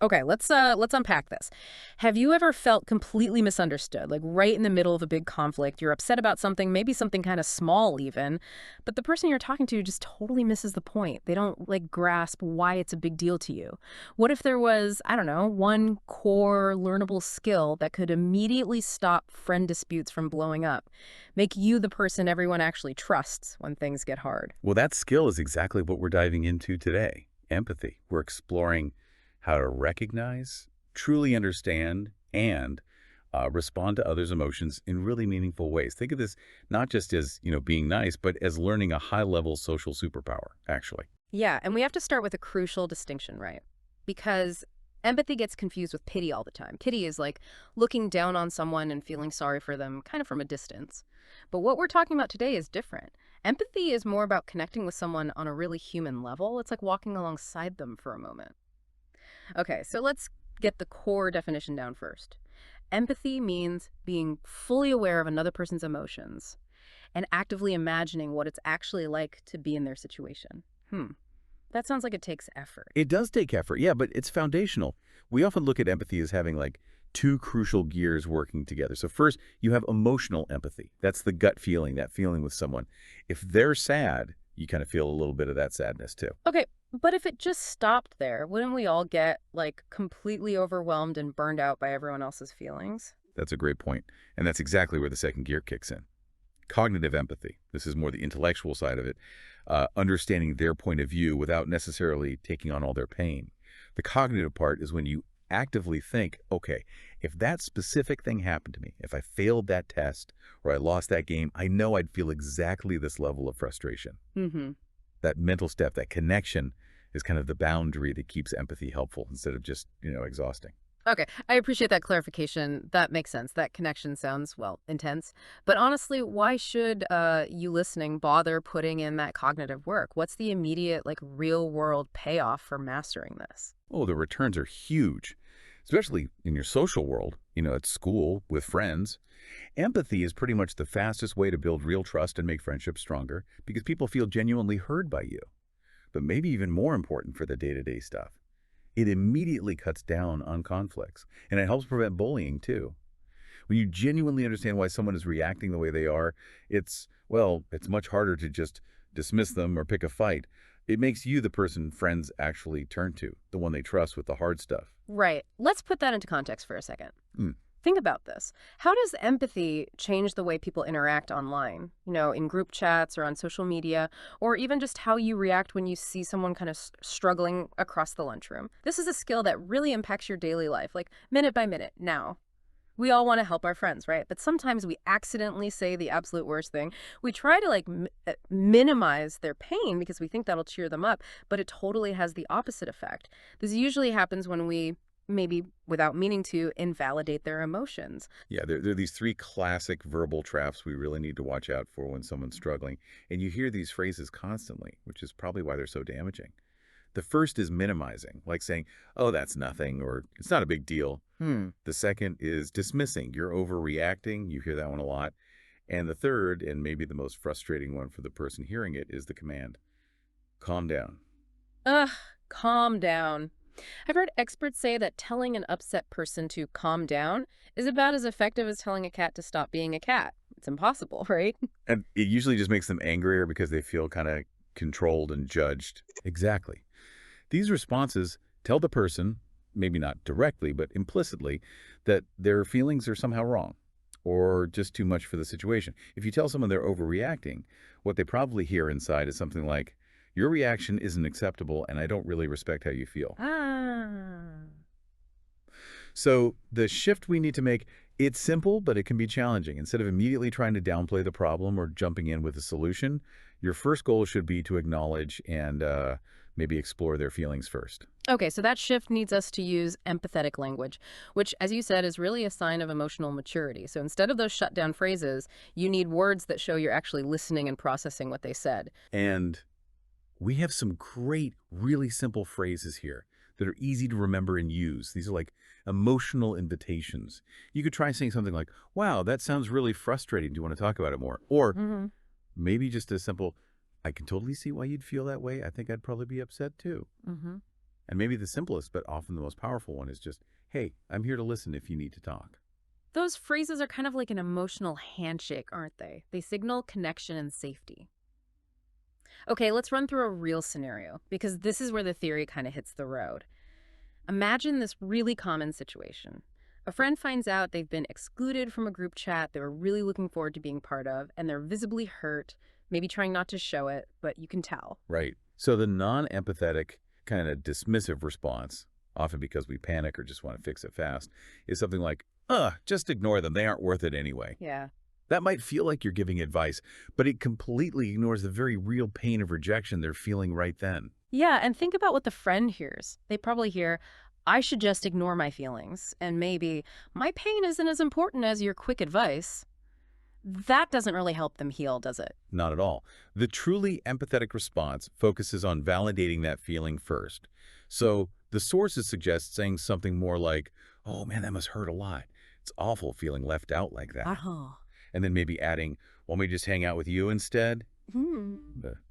Okay, let's unpack this. Have you ever felt completely misunderstood, like right in the middle of a big conflict? You're upset about something, maybe something kind of small even, but the person you're talking to just totally misses the point. They don't like grasp why it's a big deal to you. What if there was, I don't know, one core learnable skill that could immediately stop friend disputes from blowing up, make you the person everyone actually trusts when things get hard? Well, that skill is exactly what we're diving into today, empathy. We're exploring how to recognize, truly understand, and respond to others' emotions in really meaningful ways. Think of this not just as, being nice, but as learning a high-level social superpower, actually. Yeah, and we have to start with a crucial distinction, right? Because empathy gets confused with pity all the time. Pity is like looking down on someone and feeling sorry for them kind of from a distance. But what we're talking about today is different. Empathy is more about connecting with someone on a really human level. It's like walking alongside them for a moment. Okay, so let's get the core definition down first. Empathy means being fully aware of another person's emotions and actively imagining what it's actually like to be in their situation. That sounds like it takes effort. It does take effort, yeah, but it's foundational. We often look at empathy as having like two crucial gears working together. So first, you have emotional empathy. That's the gut feeling, that feeling with someone. If they're sad, you kind of feel a little bit of that sadness too. Okay, but if it just stopped there, wouldn't we all get like completely overwhelmed and burned out by everyone else's feelings? That's a great point. And that's exactly where the second gear kicks in. Cognitive empathy. This is more the intellectual side of it. Understanding their point of view without necessarily taking on all their pain. The cognitive part is when you actively think, okay, if that specific thing happened to me, if I failed that test or I lost that game, I know I'd feel exactly this level of frustration. Mm-hmm. That mental step, that connection is kind of the boundary that keeps empathy helpful instead of just, exhausting. Okay, I appreciate that clarification. That makes sense. That connection sounds, well, intense. But honestly, why should you listening bother putting in that cognitive work? What's the immediate, like, real world payoff for mastering this? Oh, the returns are huge, especially in your social world, at school, with friends. Empathy is pretty much the fastest way to build real trust and make friendships stronger because people feel genuinely heard by you. But maybe even more important for the day-to-day stuff, it immediately cuts down on conflicts, and it helps prevent bullying too. When you genuinely understand why someone is reacting the way they are, it's much harder to just dismiss them or pick a fight. It makes you the person friends actually turn to, the one they trust with the hard stuff. Right. Let's put that into context for a second. Hmm. Think about this. How does empathy change the way people interact online? In group chats or on social media, or even just how you react when you see someone kind of struggling across the lunchroom? This is a skill that really impacts your daily life, like minute by minute now. We all want to help our friends, right? But sometimes we accidentally say the absolute worst thing. We try to minimize their pain because we think that'll cheer them up, but it totally has the opposite effect. This usually happens when we maybe without meaning to invalidate their emotions. Yeah, there are these three classic verbal traps we really need to watch out for when someone's struggling. And you hear these phrases constantly, which is probably why they're so damaging. The first is minimizing, like saying, oh, that's nothing, or it's not a big deal. The second is dismissing. You're overreacting. You hear that one a lot. And the third, and maybe the most frustrating one for the person hearing it, is the command, calm down. Ugh, calm down. I've heard experts say that telling an upset person to calm down is about as effective as telling a cat to stop being a cat. It's impossible, right? And it usually just makes them angrier because they feel kind of controlled and judged. Exactly. These responses tell the person, maybe not directly, but implicitly, that their feelings are somehow wrong or just too much for the situation. If you tell someone they're overreacting, what they probably hear inside is something like, your reaction isn't acceptable and I don't really respect how you feel. Ah. So the shift we need to make, it's simple, but it can be challenging. Instead of immediately trying to downplay the problem or jumping in with a solution, your first goal should be to acknowledge and maybe explore their feelings first. Okay, so that shift needs us to use empathetic language, which, as you said, is really a sign of emotional maturity. So instead of those shutdown phrases, you need words that show you're actually listening and processing what they said. And we have some great, really simple phrases here that are easy to remember and use. These are like emotional invitations. You could try saying something like, wow, that sounds really frustrating. Do you want to talk about it more? Or Hmm. maybe just a simple, I can totally see why you'd feel that way. I think I'd probably be upset too. Hmm. And maybe the simplest, but often the most powerful one is just, hey, I'm here to listen if you need to talk. Those phrases are kind of like an emotional handshake, aren't they? They signal connection and safety. Okay, let's run through a real scenario because this is where the theory kind of hits the road. Imagine this really common situation. A friend finds out they've been excluded from a group chat they were really looking forward to being part of, and they're visibly hurt, maybe trying not to show it, but you can tell. Right. So the non-empathetic, kind of dismissive response, often because we panic or just want to fix it fast, is something like, just ignore them. They aren't worth it anyway. Yeah. That might feel like you're giving advice, but it completely ignores the very real pain of rejection they're feeling right then. Yeah, and think about what the friend hears. They probably hear, I should just ignore my feelings, and maybe, my pain isn't as important as your quick advice. That doesn't really help them heal, does it? Not at all. The truly empathetic response focuses on validating that feeling first. So the sources suggest saying something more like, oh man, that must hurt a lot. It's awful feeling left out like that. Uh-huh. And then maybe adding, want me to just hang out with you instead? Hmm.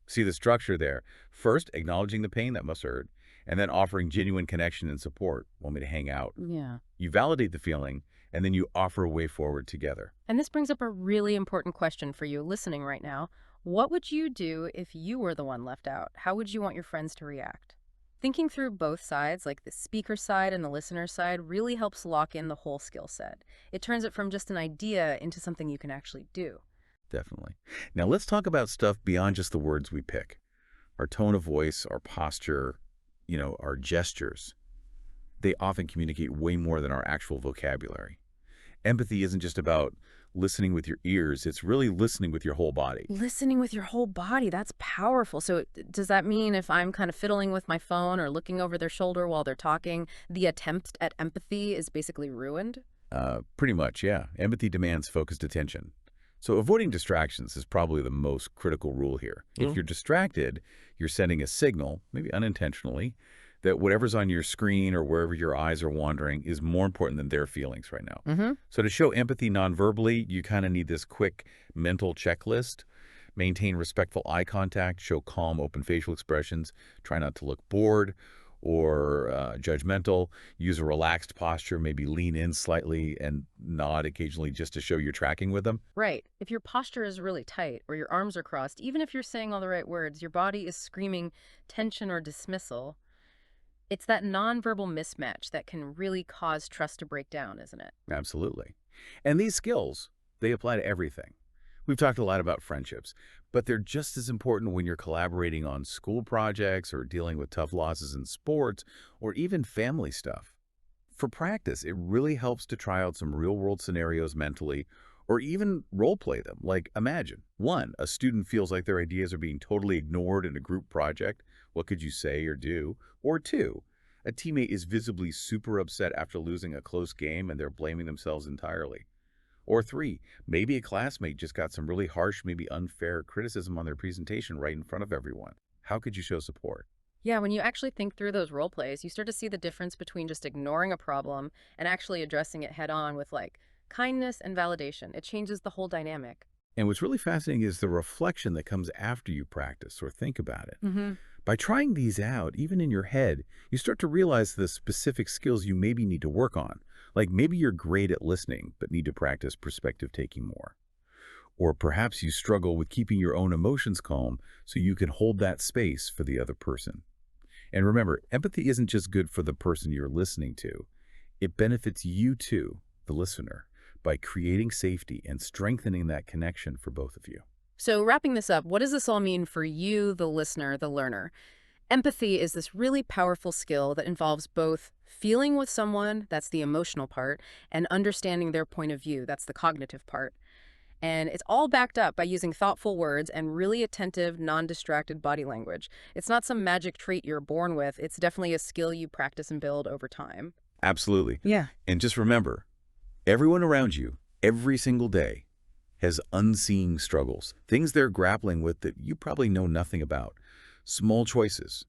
See the structure there. First, acknowledging the pain that must hurt, and then offering genuine connection and support. Want me to hang out? Yeah. You validate the feeling, and then you offer a way forward together. And this brings up a really important question for you listening right now. What would you do if you were the one left out? How would you want your friends to react? Thinking through both sides, like the speaker side and the listener side, really helps lock in the whole skill set. It turns it from just an idea into something you can actually do. Definitely. Now let's talk about stuff beyond just the words we pick. Our tone of voice, our posture, our gestures. They often communicate way more than our actual vocabulary. Empathy isn't just about listening with your ears, it's really listening with your whole body. Listening with your whole body, that's powerful. So does that mean if I'm kind of fiddling with my phone or looking over their shoulder while they're talking, the attempt at empathy is basically ruined? Pretty much, yeah. Empathy demands focused attention. So avoiding distractions is probably the most critical rule here. If you're distracted, you're sending a signal, maybe unintentionally, that whatever's on your screen or wherever your eyes are wandering is more important than their feelings right now. Mm-hmm. So to show empathy non-verbally, you kind of need this quick mental checklist. Maintain respectful eye contact, show calm, open facial expressions, try not to look bored or judgmental, use a relaxed posture, maybe lean in slightly and nod occasionally just to show you're tracking with them. Right. If your posture is really tight or your arms are crossed, even if you're saying all the right words, your body is screaming tension or dismissal. It's that nonverbal mismatch that can really cause trust to break down, isn't it? Absolutely. And these skills, they apply to everything. We've talked a lot about friendships, but they're just as important when you're collaborating on school projects or dealing with tough losses in sports or even family stuff. For practice, it really helps to try out some real-world scenarios mentally or even role-play them. Like imagine, 1, a student feels like their ideas are being totally ignored in a group project. What could you say or do? Or 2, a teammate is visibly super upset after losing a close game and they're blaming themselves entirely. Or 3, maybe a classmate just got some really harsh, maybe unfair criticism on their presentation right in front of everyone. How could you show support? Yeah, when you actually think through those role plays, you start to see the difference between just ignoring a problem and actually addressing it head on with like kindness and validation. It changes the whole dynamic. And what's really fascinating is the reflection that comes after you practice or think about it. Mm-hmm. By trying these out, even in your head, you start to realize the specific skills you maybe need to work on. Like maybe you're great at listening, but need to practice perspective taking more. Or perhaps you struggle with keeping your own emotions calm so you can hold that space for the other person. And remember, empathy isn't just good for the person you're listening to. It benefits you too, the listener, by creating safety and strengthening that connection for both of you. So wrapping this up, what does this all mean for you, the listener, the learner? Empathy is this really powerful skill that involves both feeling with someone, that's the emotional part, and understanding their point of view, that's the cognitive part. And it's all backed up by using thoughtful words and really attentive, non-distracted body language. It's not some magic trait you're born with. It's definitely a skill you practice and build over time. Absolutely. Yeah. And just remember, everyone around you, every single day, has unseen struggles, things they're grappling with that you probably know nothing about. Small choices,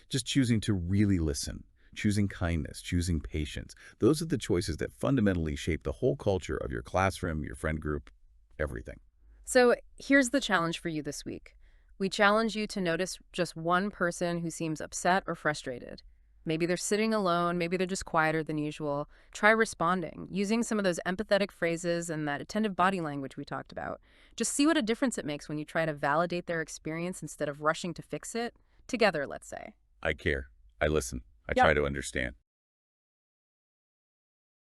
just choosing to really listen, choosing kindness, choosing patience. Those are the choices that fundamentally shape the whole culture of your classroom, your friend group, everything. So here's the challenge for you this week. We challenge you to notice just one person who seems upset or frustrated. Maybe they're sitting alone, maybe they're just quieter than usual. Try responding, using some of those empathetic phrases and that attentive body language we talked about. Just see what a difference it makes when you try to validate their experience instead of rushing to fix it. Together, let's say. I care. I listen. I Yep. try to understand.